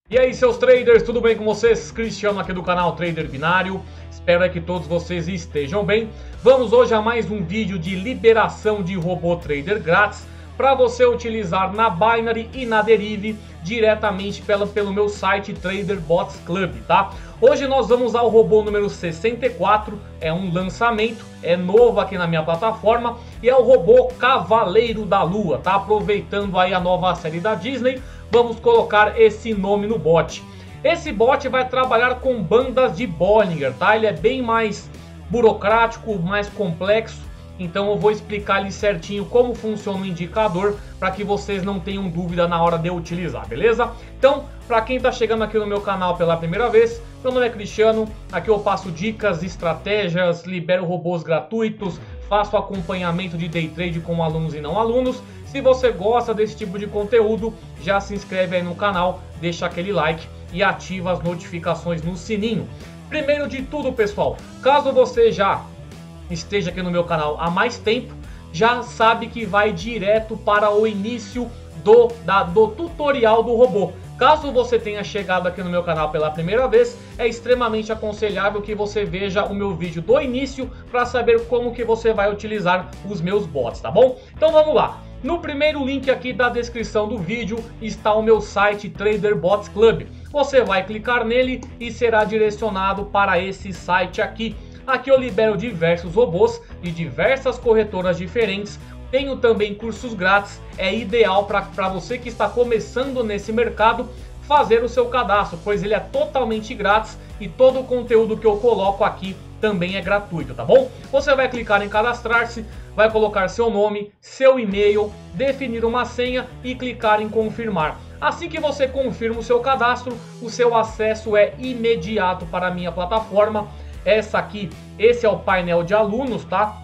E aí, seus traders, tudo bem com vocês? Cristiano aqui do canal Trader Binário. Espero que todos vocês estejam bem. Vamos hoje a mais um vídeo de liberação de robô trader grátis para você utilizar na Binary e na Derive diretamente pelo meu site Trader Bots Club, tá? Hoje nós vamos ao robô número 64, é um lançamento, é novo aqui na minha plataforma e é o robô Cavaleiro da Lua, tá? Aproveitando aí a nova série da Disney, vamos colocar esse nome no bot. Esse bot vai trabalhar com bandas de Bollinger, tá? Ele é bem mais burocrático, mais complexo. Então eu vou explicar ali certinho como funciona o indicador para que vocês não tenham dúvida na hora de utilizar, beleza? Então, para quem está chegando aqui no meu canal pela primeira vez, meu nome é Cristiano, aqui eu passo dicas, estratégias, libero robôs gratuitos, faço acompanhamento de day trade com alunos e não alunos. Se você gosta desse tipo de conteúdo, já se inscreve aí no canal, deixa aquele like e ativa as notificações no sininho. Primeiro de tudo, pessoal, caso você já esteja aqui no meu canal há mais tempo, já sabe que vai direto para o início do tutorial do robô. Caso você tenha chegado aqui no meu canal pela primeira vez, é extremamente aconselhável que você veja o meu vídeo do início para saber como que você vai utilizar os meus bots, tá bom? Então vamos lá. No primeiro link aqui da descrição do vídeo está o meu site Trader Bots Club. Você vai clicar nele e será direcionado para esse site aqui. Aqui eu libero diversos robôs de diversas corretoras diferentes. Tenho também cursos grátis. É ideal para você que está começando nesse mercado fazer o seu cadastro, pois ele é totalmente grátis e todo o conteúdo que eu coloco aqui também é gratuito, tá bom? Você vai clicar em cadastrar-se, vai colocar seu nome, seu e-mail, definir uma senha e clicar em confirmar. Assim que você confirma o seu cadastro, o seu acesso é imediato para a minha plataforma. Esse é o painel de alunos, tá?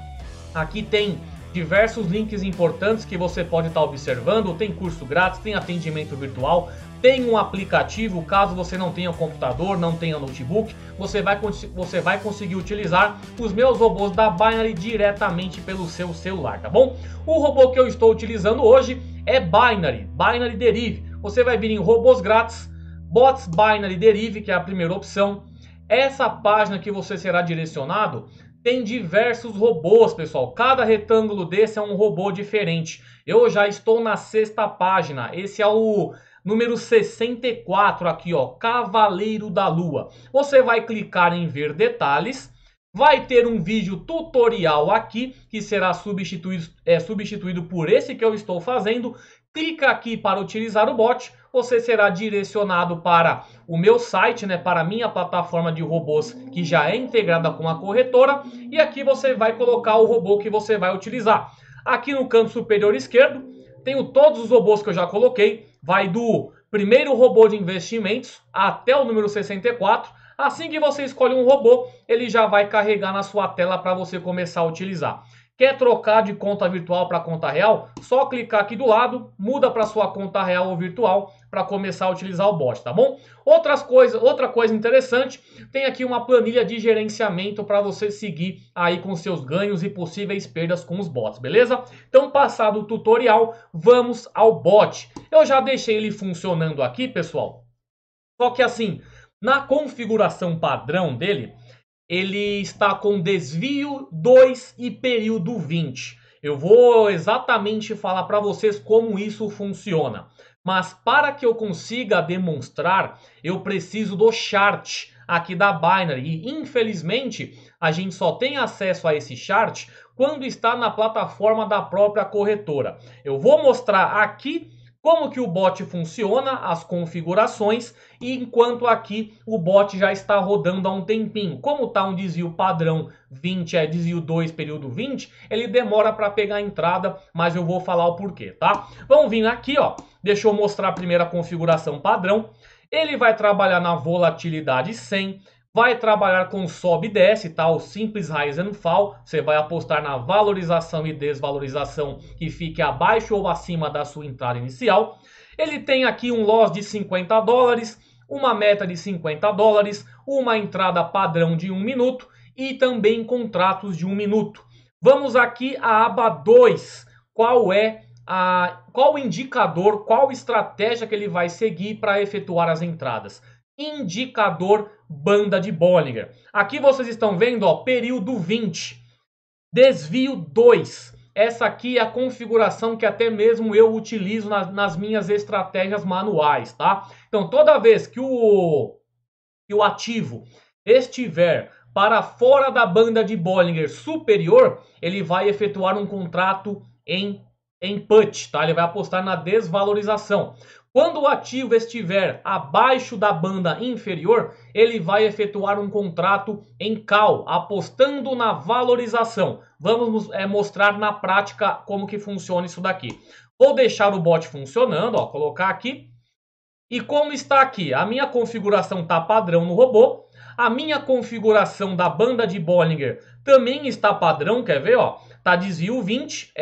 Aqui tem diversos links importantes que você pode estar observando. Tem curso grátis, tem atendimento virtual, tem um aplicativo. Caso você não tenha computador, não tenha notebook, você vai conseguir utilizar os meus robôs da Binary diretamente pelo seu celular, tá bom? O robô que eu estou utilizando hoje é Binary Derive. Você vai vir em robôs grátis, Bots Binary Derive, que é a primeira opção. Essa página que você será direcionado tem diversos robôs, pessoal. Cada retângulo desse é um robô diferente. Eu já estou na sexta página. Esse é o número 64 aqui, ó, Cavaleiro da Lua. Você vai clicar em ver detalhes. Vai ter um vídeo tutorial aqui que será substituído por esse que eu estou fazendo. Clica aqui para utilizar o bot. Você será direcionado para o meu site, né, para a minha plataforma de robôs que já é integrada com a corretora. E aqui você vai colocar o robô que você vai utilizar. Aqui no canto superior esquerdo, tenho todos os robôs que eu já coloquei. Vai do primeiro robô de investimentos até o número 64. Assim que você escolhe um robô, ele já vai carregar na sua tela para você começar a utilizar. Quer trocar de conta virtual para conta real? Só clicar aqui do lado, muda para sua conta real ou virtual para começar a utilizar o bot, tá bom? Outra coisa interessante, tem aqui uma planilha de gerenciamento para você seguir aí com seus ganhos e possíveis perdas com os bots, beleza? Então, passado o tutorial, vamos ao bot. Eu já deixei ele funcionando aqui, pessoal. Só que assim, na configuração padrão dele, ele está com desvio 2 e período 20. Eu vou exatamente falar para vocês como isso funciona. Mas para que eu consiga demonstrar, eu preciso do chart aqui da Binary. E infelizmente, a gente só tem acesso a esse chart quando está na plataforma da própria corretora. Eu vou mostrar aqui como que o bot funciona, as configurações, e enquanto aqui o bot já está rodando há um tempinho. Como está um desvio padrão 20, é desvio 2, período 20, ele demora para pegar a entrada, mas eu vou falar o porquê, tá? Vamos vir aqui, ó, deixa eu mostrar a primeira configuração padrão. Ele vai trabalhar na volatilidade 100, vai trabalhar com sobe e desce, tá? O simples rise and fall. Você vai apostar na valorização e desvalorização que fique abaixo ou acima da sua entrada inicial. Ele tem aqui um loss de 50 dólares, uma meta de 50 dólares, uma entrada padrão de 1 minuto e também contratos de 1 minuto. Vamos aqui à aba 2. Qual é qual indicador, qual estratégia que ele vai seguir para efetuar as entradas. Indicador banda de Bollinger. Aqui vocês estão vendo, ó, período 20, desvio 2. Essa aqui é a configuração que até mesmo eu utilizo nas minhas estratégias manuais, tá? Então, toda vez que o ativo estiver para fora da banda de Bollinger superior, ele vai efetuar um contrato em put, tá? Ele vai apostar na desvalorização. Quando o ativo estiver abaixo da banda inferior, ele vai efetuar um contrato em call, apostando na valorização. Vamos mostrar na prática como que funciona isso daqui. Vou deixar o bot funcionando, ó, colocar aqui. E como está aqui, a minha configuração está padrão no robô. A minha configuração da banda de Bollinger também está padrão, quer ver, ó? Tá desvio 20,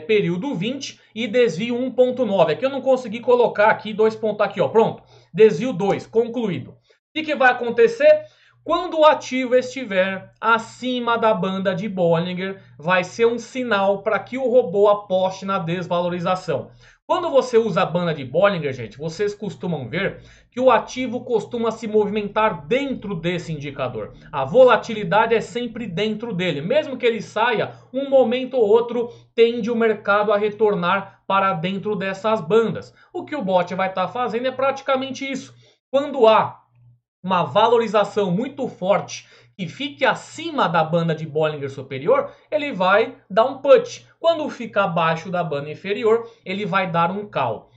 período 20 e desvio 1.9. Aqui eu não consegui colocar aqui 2 pontos aqui, ó. Pronto. Desvio 2, concluído. O que vai acontecer? Quando o ativo estiver acima da banda de Bollinger, vai ser um sinal para que o robô aposte na desvalorização. Quando você usa a banda de Bollinger, gente, vocês costumam ver que o ativo costuma se movimentar dentro desse indicador. A volatilidade é sempre dentro dele. Mesmo que ele saia, um momento ou outro tende o mercado a retornar para dentro dessas bandas. O que o bot vai estar fazendo é praticamente isso. Quando há uma valorização muito forte que fique acima da banda de Bollinger superior, ele vai dar um put. Quando fica abaixo da banda inferior, ele vai dar um call.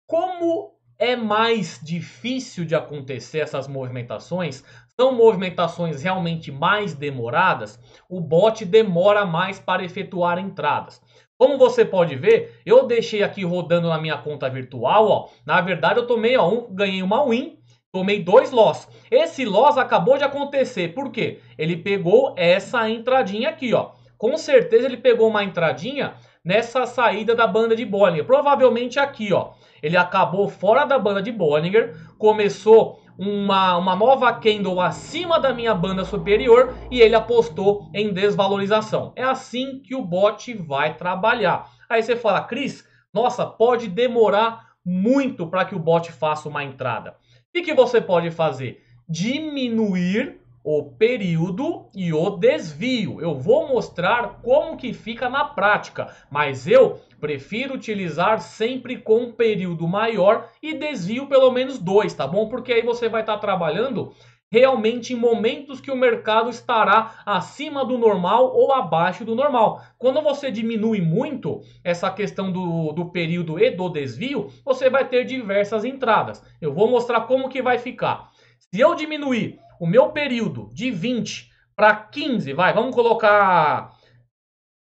Como é mais difícil de acontecer essas movimentações, são movimentações realmente mais demoradas, o bot demora mais para efetuar entradas. Como você pode ver, eu deixei aqui rodando na minha conta virtual, ó. Na verdade eu ganhei uma win, tomei 2 loss. Esse loss acabou de acontecer. Por quê? Ele pegou essa entradinha aqui, ó. Com certeza ele pegou uma entradinha nessa saída da banda de Bollinger. Provavelmente aqui, ó. Ele acabou fora da banda de Bollinger, começou uma nova candle acima da minha banda superior e ele apostou em desvalorização. É assim que o bot vai trabalhar. Aí você fala, Cris, nossa, pode demorar muito para que o bot faça uma entrada. O que você pode fazer? Diminuir o período e o desvio. Eu vou mostrar como que fica na prática, mas eu prefiro utilizar sempre com um período maior e desvio pelo menos 2, tá bom? Porque aí você vai estar trabalhando realmente em momentos que o mercado estará acima do normal ou abaixo do normal. Quando você diminui muito essa questão do período e do desvio, você vai ter diversas entradas. Eu vou mostrar como que vai ficar. Se eu diminuir o meu período de 20 para 15, vamos colocar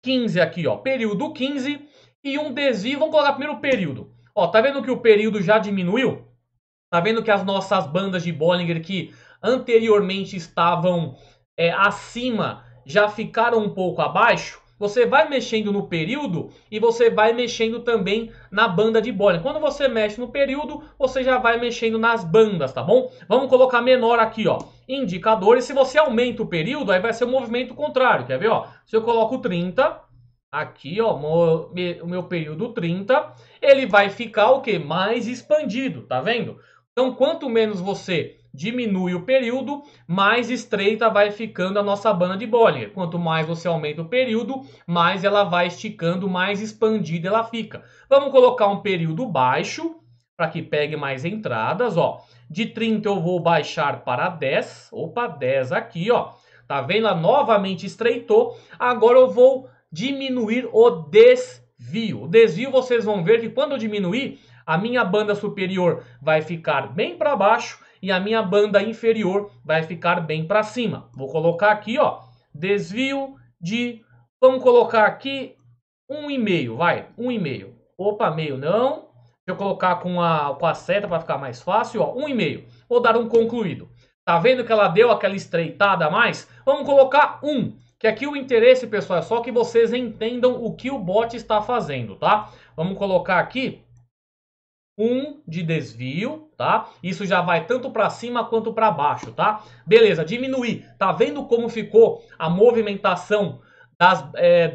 15 aqui, ó, período 15 e um desvio, vamos colocar primeiro o período. Ó, tá vendo que o período já diminuiu? Tá vendo que as nossas bandas de Bollinger que anteriormente estavam acima, já ficaram um pouco abaixo? Você vai mexendo no período e você vai mexendo também na banda de Bollinger. Quando você mexe no período, você já vai mexendo nas bandas, tá bom? Vamos colocar menor aqui, ó, indicadores. Se você aumenta o período, aí vai ser o movimento contrário, quer ver, ó? Se eu coloco 30, aqui, ó, o meu período 30, ele vai ficar o quê? Mais expandido, tá vendo? Então, quanto menos você diminui o período, mais estreita vai ficando a nossa banda de Bollinger. Quanto mais você aumenta o período, mais ela vai esticando, mais expandida ela fica. Vamos colocar um período baixo, para que pegue mais entradas, ó. De 30 eu vou baixar para 10. Opa, 10 aqui, ó. Tá vendo? Ela novamente estreitou. Agora eu vou diminuir o desvio. O desvio vocês vão ver que quando eu diminuir, a minha banda superior vai ficar bem para baixo e a minha banda inferior vai ficar bem para cima. Vou colocar aqui, ó, desvio de, vamos colocar aqui 1,5, vai, 1,5. Opa, meio não. Deixa eu colocar com a seta para ficar mais fácil, ó, 1,5. Vou dar um concluído. Tá vendo que ela deu aquela estreitada a mais? Vamos colocar 1. Que aqui o interesse, pessoal, é só que vocês entendam o que o bot está fazendo, tá? Vamos colocar aqui 1 de desvio, tá? Isso já vai tanto para cima quanto para baixo, tá? Beleza, diminuir. Tá vendo como ficou a movimentação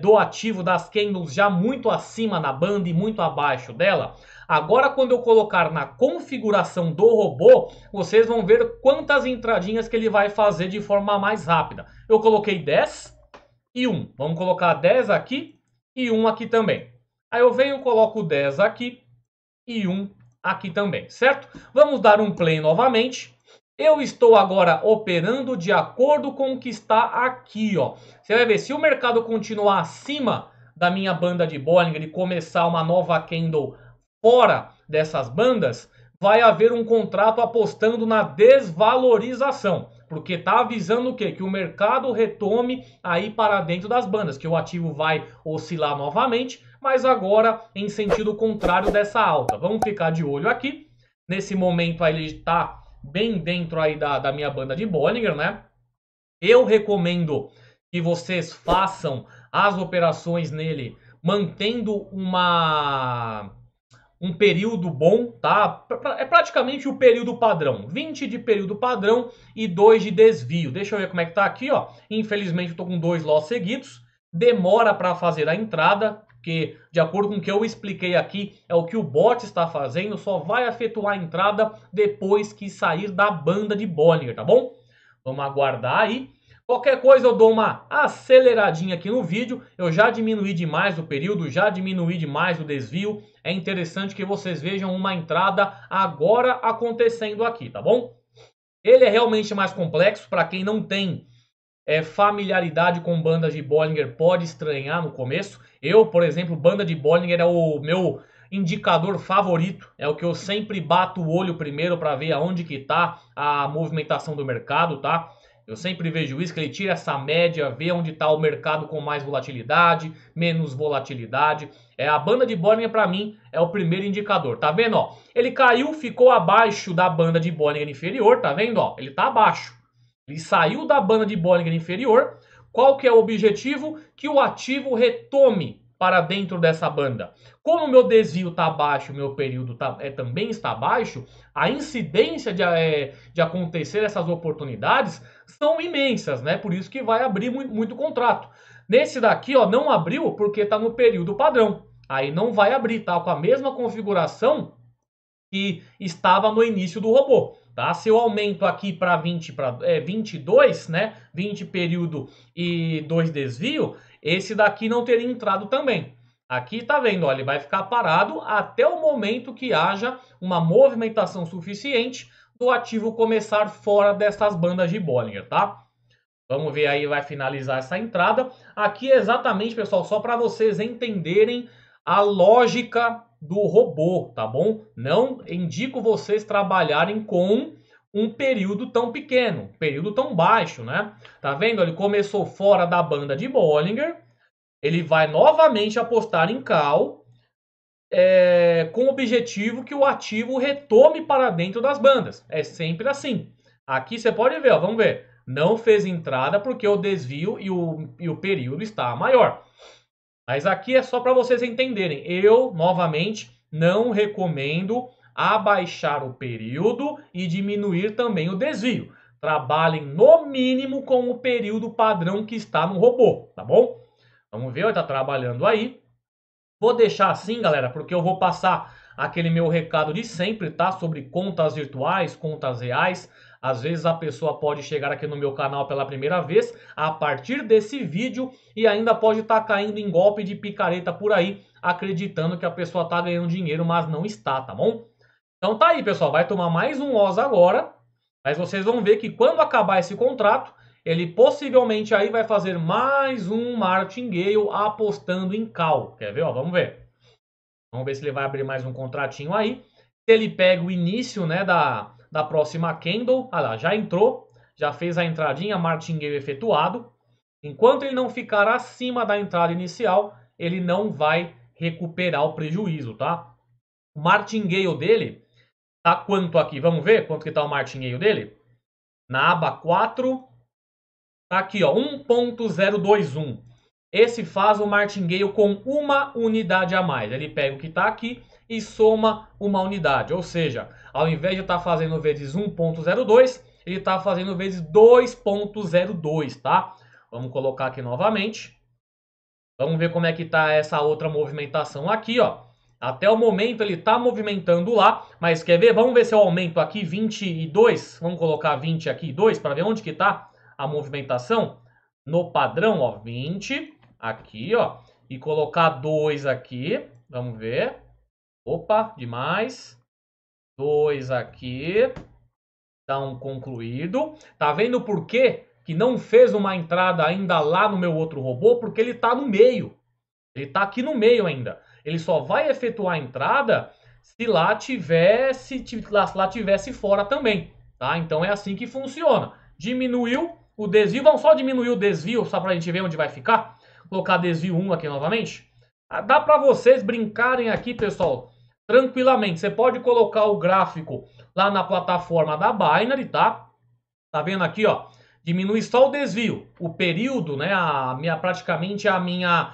do ativo das candles já muito acima na banda e muito abaixo dela. Agora, quando eu colocar na configuração do robô, vocês vão ver quantas entradinhas que ele vai fazer de forma mais rápida. Eu coloquei 10 e 1. Vamos colocar 10 aqui e 1 aqui também. Aí eu venho, coloco 10 aqui e 1 aqui também, certo? Vamos dar um play novamente. Eu estou agora operando de acordo com o que está aqui, ó. Você vai ver, se o mercado continuar acima da minha banda de Bollinger e começar uma nova candle fora dessas bandas, vai haver um contrato apostando na desvalorização. Porque está avisando o quê? Que o mercado retome aí para dentro das bandas, que o ativo vai oscilar novamente, mas agora em sentido contrário dessa alta. Vamos ficar de olho aqui. Nesse momento aí ele está bem dentro aí da minha banda de Bollinger, né? Eu recomendo que vocês façam as operações nele mantendo um período bom, tá? É praticamente o período padrão. 20 de período padrão e 2 de desvio. Deixa eu ver como é que tá aqui, ó. Infelizmente eu tô com 2 loss seguidos. Demora para fazer a entrada, porque de acordo com o que eu expliquei aqui, é o que o bot está fazendo, só vai efetuar a entrada depois que sair da banda de Bollinger, tá bom? Vamos aguardar aí. Qualquer coisa eu dou uma aceleradinha aqui no vídeo. Eu já diminuí demais o período, já diminuí demais o desvio. É interessante que vocês vejam uma entrada agora acontecendo aqui, tá bom? Ele é realmente mais complexo. Para quem não tem familiaridade com bandas de Bollinger, pode estranhar no começo. Eu, por exemplo, banda de Bollinger é o meu indicador favorito. É o que eu sempre bato o olho primeiro para ver aonde que está a movimentação do mercado, tá? Eu sempre vejo isso, que ele tira essa média, vê onde está o mercado com mais volatilidade, menos volatilidade. A banda de Bollinger, para mim, é o primeiro indicador. Tá vendo? Ó? Ele caiu, ficou abaixo da banda de Bollinger inferior, tá vendo? Ó? Ele está abaixo. Ele saiu da banda de Bollinger inferior. Qual que é o objetivo? Que o ativo retome para dentro dessa banda. Como o meu desvio está baixo, o meu período também está baixo, a incidência de acontecer essas oportunidades são imensas, né? Por isso que vai abrir muito contrato. Nesse daqui, ó, não abriu porque está no período padrão. Aí não vai abrir, tá? Com a mesma configuração que estava no início do robô. Tá? Se eu aumento aqui para 22, né? 20 período e 2 desvio, esse daqui não teria entrado também. Aqui tá vendo, ó, ele vai ficar parado até o momento que haja uma movimentação suficiente do ativo começar fora dessas bandas de Bollinger, tá? Vamos ver aí, vai finalizar essa entrada. Aqui é exatamente, pessoal, só para vocês entenderem a lógica do robô, tá bom? Não indico vocês trabalharem com um período tão pequeno, período tão baixo, né? Tá vendo? Ele começou fora da banda de Bollinger, ele vai novamente apostar em call, com o objetivo que o ativo retome para dentro das bandas. É sempre assim. Aqui você pode ver, ó, vamos ver. Não fez entrada porque o desvio e o período está maior. Mas aqui é só para vocês entenderem. Eu, novamente, não recomendo abaixar o período e diminuir também o desvio. Trabalhem no mínimo com o período padrão que está no robô, tá bom? Vamos ver, está trabalhando aí. Vou deixar assim, galera, porque eu vou passar aquele meu recado de sempre, tá? Sobre contas virtuais, contas reais. Às vezes a pessoa pode chegar aqui no meu canal pela primeira vez a partir desse vídeo e ainda pode estar caindo em golpe de picareta por aí, acreditando que a pessoa está ganhando dinheiro, mas não está, tá bom? Então tá aí, pessoal, vai tomar mais um loss agora, mas vocês vão ver que quando acabar esse contrato, ele possivelmente aí vai fazer mais um martingale apostando em call. Quer ver? Ó, vamos ver. Vamos ver se ele vai abrir mais um contratinho aí. Se ele pega o início, né, da próxima candle. Ah lá, já entrou. Já fez a entradinha, martingale efetuado. Enquanto ele não ficar acima da entrada inicial, ele não vai recuperar o prejuízo, tá? O martingale dele tá quanto aqui? Vamos ver quanto que tá o martingale dele? Na aba 4, tá aqui, ó, 1.021. Esse faz o martingale com uma unidade a mais. Ele pega o que está aqui e soma uma unidade. Ou seja, ao invés de estar fazendo vezes 1.02, ele está fazendo vezes 2.02, tá? Vamos colocar aqui novamente. Vamos ver como é que tá essa outra movimentação aqui, ó. Até o momento ele tá movimentando lá, mas quer ver? Vamos ver se eu aumento aqui 22. Vamos colocar 20 aqui, 2, para ver onde que tá a movimentação. No padrão, ó, 20 aqui, ó. E colocar 2 aqui. Vamos ver. Opa, demais. 2 aqui. Dá um concluído. Tá vendo por quê que não fez uma entrada ainda lá no meu outro robô? Porque ele tá no meio. Ele tá aqui no meio ainda. Ele só vai efetuar a entrada se lá tivesse fora também, tá? Então é assim que funciona. Diminuiu o desvio, vamos só diminuir o desvio só pra gente ver onde vai ficar. Colocar desvio 1 aqui novamente. Dá pra vocês brincarem aqui, pessoal, tranquilamente. Você pode colocar o gráfico lá na plataforma da Binary, tá? Tá vendo aqui, ó? Diminui só o desvio, o período, né? Praticamente a minha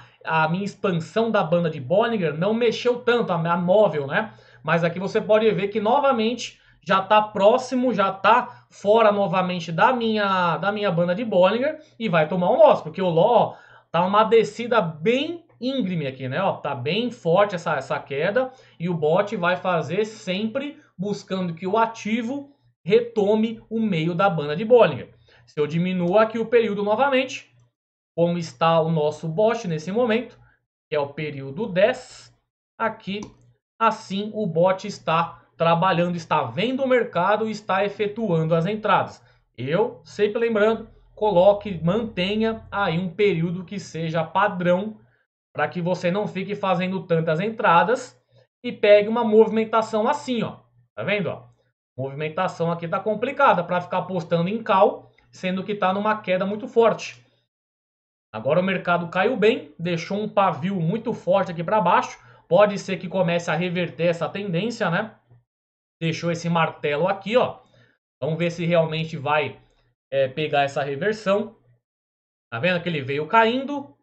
expansão da banda de Bollinger não mexeu tanto, a móvel, né? Mas aqui você pode ver que novamente já está próximo, já está fora novamente da minha banda de Bollinger e vai tomar um loss, porque o Ló tá uma descida bem íngreme aqui, né? Ó, tá bem forte essa queda e o bot vai fazer sempre buscando que o ativo retome o meio da banda de Bollinger. Se eu diminuo aqui o período novamente, como está o nosso bot nesse momento, que é o período 10, aqui, assim o bot está trabalhando, está vendo o mercado e está efetuando as entradas. Eu, sempre lembrando, coloque, mantenha aí um período que seja padrão, para que você não fique fazendo tantas entradas e pegue uma movimentação assim, ó. Tá vendo, ó? Movimentação aqui tá complicada para ficar apostando em call, sendo que tá numa queda muito forte. Agora o mercado caiu bem, deixou um pavio muito forte aqui para baixo. Pode ser que comece a reverter essa tendência, né? Deixou esse martelo aqui, ó. Vamos ver se realmente vai pegar essa reversão. Tá vendo que ele veio caindo, o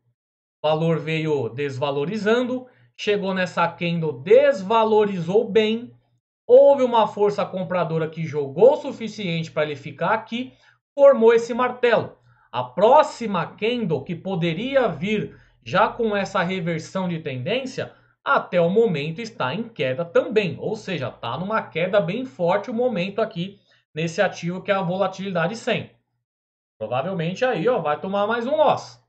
valor veio desvalorizando, chegou nessa candle, desvalorizou bem. Houve uma força compradora que jogou o suficiente para ele ficar aqui, formou esse martelo. A próxima candle que poderia vir já com essa reversão de tendência, até o momento está em queda também. Ou seja, está numa queda bem forte o momento aqui nesse ativo que é a volatilidade 100. Provavelmente aí, ó, vai tomar mais um loss.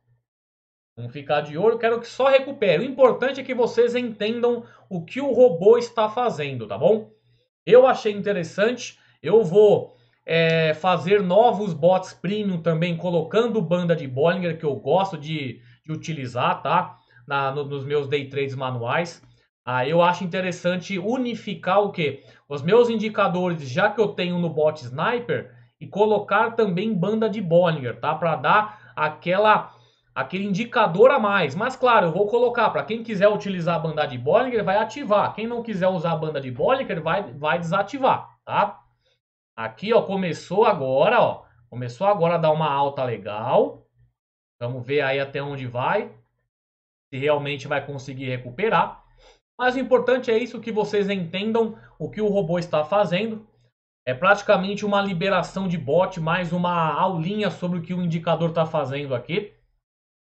Vamos ficar de olho, quero que só recupere. O importante é que vocês entendam o que o robô está fazendo, tá bom? Eu achei interessante, eu vou fazer novos bots premium também, colocando banda de Bollinger, que eu gosto de utilizar, tá? Nos meus day trades manuais. Eu acho interessante unificar o quê? Os meus indicadores, já que eu tenho no bot Sniper, e colocar também banda de Bollinger, tá? Para dar aquele indicador a mais. Mas claro, eu vou colocar, para quem quiser utilizar a banda de Bollinger, vai ativar. Quem não quiser usar a banda de Bollinger, vai desativar, tá? Aqui, ó, começou agora, ó. Começou agora a dar uma alta legal. Vamos ver aí até onde vai. Se realmente vai conseguir recuperar. Mas o importante é isso, que vocês entendam o que o robô está fazendo. É praticamente uma liberação de bot, mais uma aulinha sobre o que o indicador está fazendo aqui.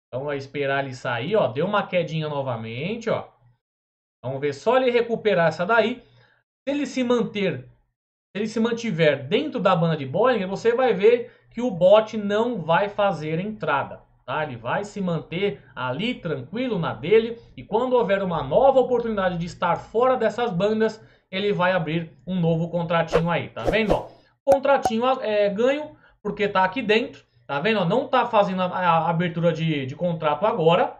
Então vai esperar ele sair, ó. Deu uma quedinha novamente, ó. Vamos ver só ele recuperar essa daí. Se ele se mantiver dentro da banda de Bollinger, você vai ver que o bot não vai fazer entrada, tá? Ele vai se manter ali tranquilo na dele e quando houver uma nova oportunidade de estar fora dessas bandas, ele vai abrir um novo contratinho aí, tá vendo? Ó, contratinho ganho porque tá aqui dentro, tá vendo? Não tá fazendo a abertura de contrato agora,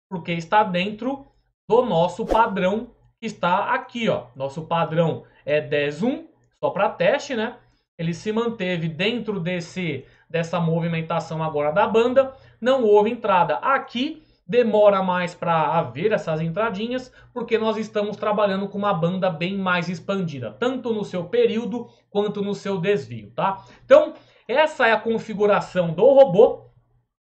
porque está dentro do nosso padrão que está aqui, ó. Nosso padrão é 10.1. Só para teste, né? Ele se manteve dentro dessa movimentação agora da banda. Não houve entrada aqui. Demora mais para haver essas entradinhas, porque nós estamos trabalhando com uma banda bem mais expandida, tanto no seu período quanto no seu desvio, tá? Então, essa é a configuração do robô.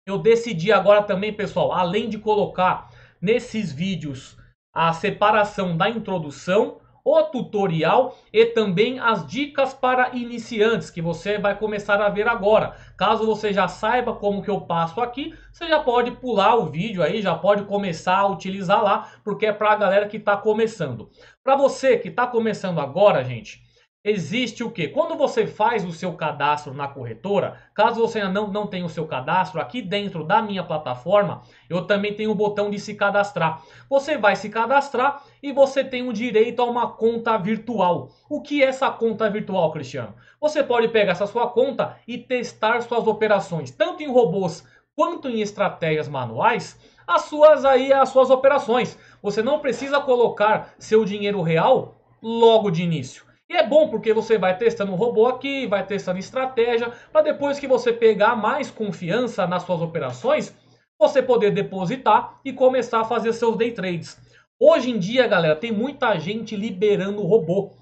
Eu decidi agora também, pessoal, além de colocar nesses vídeos a separação da introdução, o tutorial e também as dicas para iniciantes, que você vai começar a ver agora. Caso você já saiba como que eu passo aqui, você já pode pular o vídeo aí, já pode começar a utilizar lá, porque é para a galera que está começando. Para você que está começando agora, gente, existe o quê? Quando você faz o seu cadastro na corretora, caso você ainda não tenha o seu cadastro, aqui dentro da minha plataforma, eu também tenho o botão de se cadastrar. Você vai se cadastrar e você tem o direito a uma conta virtual. O que é essa conta virtual, Cristiano? Você pode pegar essa sua conta e testar suas operações, tanto em robôs quanto em estratégias manuais, as suas operações. Você não precisa colocar seu dinheiro real logo de início. E é bom porque você vai testando um robô aqui, vai testando estratégia, para depois que você pegar mais confiança nas suas operações, você poder depositar e começar a fazer seus day trades. Hoje em dia, galera, tem muita gente liberando robô.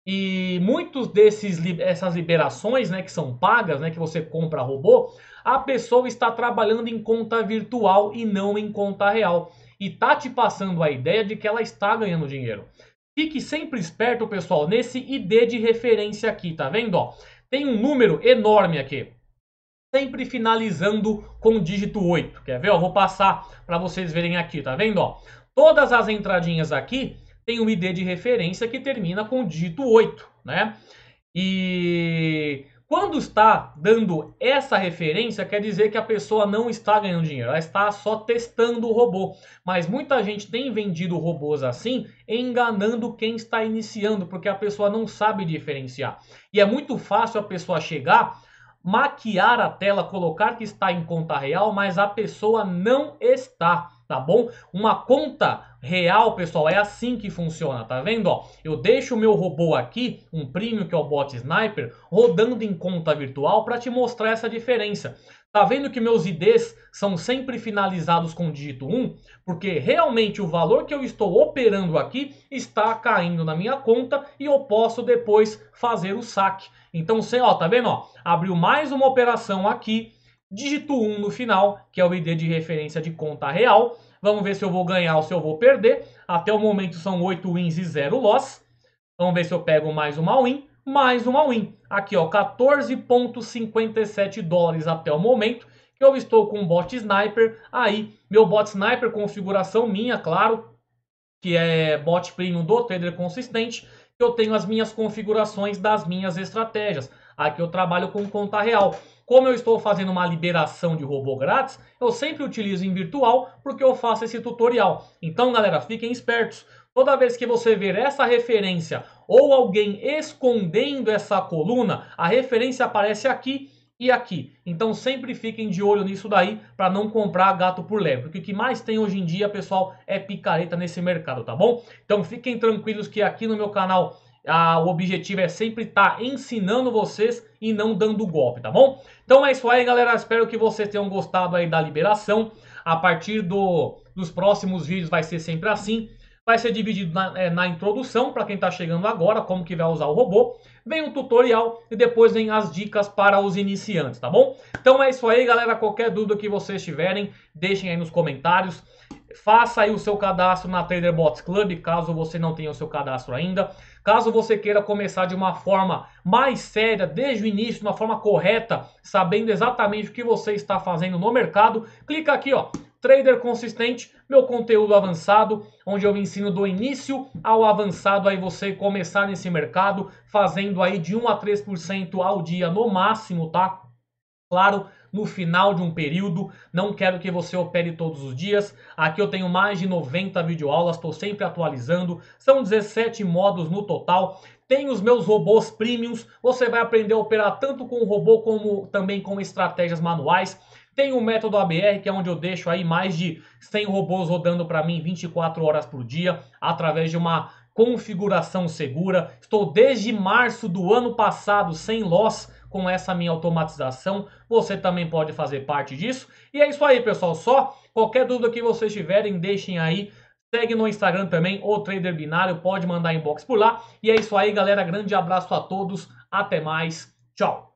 E muitos essas liberações, né, que são pagas, né, que você compra robô, a pessoa está trabalhando em conta virtual e não em conta real. E tá te passando a ideia de que ela está ganhando dinheiro. Fique sempre esperto, pessoal, nesse ID de referência aqui, tá vendo? Ó, tem um número enorme aqui, sempre finalizando com o dígito 8. Quer ver? Ó, vou passar para vocês verem aqui, tá vendo? Ó, todas as entradinhas aqui tem um ID de referência que termina com o dígito 8, né? E quando está dando essa referência, quer dizer que a pessoa não está ganhando dinheiro, ela está só testando o robô. Mas muita gente tem vendido robôs assim, enganando quem está iniciando, porque a pessoa não sabe diferenciar. E é muito fácil a pessoa chegar, maquiar a tela, colocar que está em conta real, mas a pessoa não está, tá bom? Uma conta real, pessoal, é assim que funciona, tá vendo? Ó, eu deixo o meu robô aqui, um premium que é o Bot Sniper, rodando em conta virtual para te mostrar essa diferença. Tá vendo que meus IDs são sempre finalizados com dígito 1? Porque realmente o valor que eu estou operando aqui está caindo na minha conta e eu posso depois fazer o saque. Então, ó, tá vendo? Ó, abriu mais uma operação aqui, dígito 1 no final, que é o ID de referência de conta real. Vamos ver se eu vou ganhar ou se eu vou perder. Até o momento são 8 wins e 0 loss. Vamos ver se eu pego mais uma win. Mais uma win. Aqui, ó, 14,57 dólares até o momento. Que eu estou com o Bot Sniper. Aí, meu Bot Sniper, configuração minha, claro. Que é Bot Premium do Trader Consistente. Eu tenho as minhas configurações das minhas estratégias. Aqui eu trabalho com conta real. Como eu estou fazendo uma liberação de robô grátis, eu sempre utilizo em virtual porque eu faço esse tutorial. Então, galera, fiquem espertos. Toda vez que você ver essa referência ou alguém escondendo essa coluna, a referência aparece aqui e aqui. Então sempre fiquem de olho nisso daí para não comprar gato por lebre. Porque o que mais tem hoje em dia, pessoal, é picareta nesse mercado, tá bom? Então fiquem tranquilos que aqui no meu canal o objetivo é sempre estar ensinando vocês e não dando golpe, tá bom? Então é isso aí, galera. Espero que vocês tenham gostado aí da liberação. A partir dos próximos vídeos vai ser sempre assim. Vai ser dividido na introdução, para quem está chegando agora, como que vai usar o robô. Vem o tutorial e depois vem as dicas para os iniciantes, tá bom? Então é isso aí, galera. Qualquer dúvida que vocês tiverem, deixem aí nos comentários. Faça aí o seu cadastro na Trader Bots Club, caso você não tenha o seu cadastro ainda. Caso você queira começar de uma forma mais séria, desde o início, de uma forma correta, sabendo exatamente o que você está fazendo no mercado, clica aqui, ó. Trader Consistente, meu conteúdo avançado, onde eu ensino do início ao avançado aí você começar nesse mercado, fazendo aí de 1 a 3% ao dia no máximo, tá? Claro, no final de um período, não quero que você opere todos os dias. Aqui eu tenho mais de 90 videoaulas, estou sempre atualizando. São 17 modos no total. Tem os meus robôs premiums, você vai aprender a operar tanto com o robô como também com estratégias manuais. Tem o método ABR, que é onde eu deixo aí mais de 100 robôs rodando para mim 24 horas por dia, através de uma configuração segura. Estou desde março do ano passado sem loss com essa minha automatização. Você também pode fazer parte disso. E é isso aí, pessoal. Só qualquer dúvida que vocês tiverem, deixem aí. Segue no Instagram também, o Trader Binário, pode mandar inbox por lá. E é isso aí, galera. Grande abraço a todos. Até mais. Tchau.